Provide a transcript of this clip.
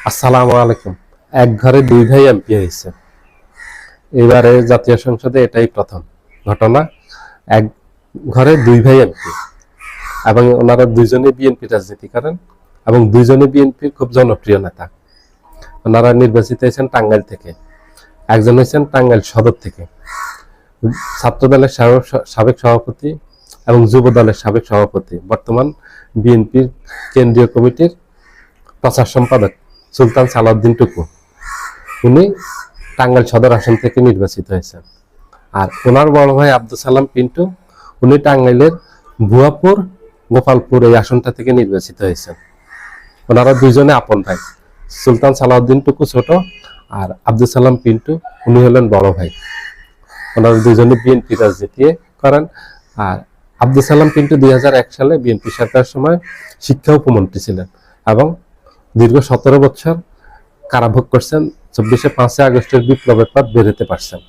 আসসালামু আলাইকুম। এক ঘরে দুই ভাই এমপি হয়েছে। এবারে জাতীয় সংসদে এটাই প্রথম ঘটনা। এক ঘরে দুই ভাই এমপি, এবং ওনারা দুইজনে বিএনপি রাজনীতি করেন এবং দুইজনে বিএনপির খুব জনপ্রিয় নেতা। ওনারা নির্বাচিত হয়েছেন টাঙ্গাইল থেকে, একজন হয়েছেন টাঙ্গাইল সদর থেকে। ছাত্র দলের সাবেক সভাপতি এবং যুব দলের সাবেক সভাপতি, বর্তমান বিএনপির কেন্দ্রীয় কমিটির প্রচার সম্পাদক সুলতান সালাউদ্দিন টুকু, উনি টাঙ্গাইল সদর আসন থেকে নির্বাচিত হয়েছেন। আর ওনার বড় ভাই আব্দুল সালাম পিন্টু, উনি টাঙ্গাইলের ভুয়াপুর গোপালপুর এই আসনটা থেকে নির্বাচিত হয়েছেন। ওনারা দুইজনে আপন ভাই। সুলতান সালাউদ্দিন টুকু ছোট, আর আব্দুল সালাম পিন্টু উনি হলেন বড় ভাই। ওনারা দুইজনে বিএনপি রাজনীতি করেন। আর আব্দুল সালাম পিন্টু 2001 সালে বিএনপি সরকারের সময় শিক্ষা উপমন্ত্রী ছিলেন এবং দীর্ঘ 17 বছর কারাভোগ করছেন। 24 আগস্টের বিপ্লবের পর বের হতে পারছেন।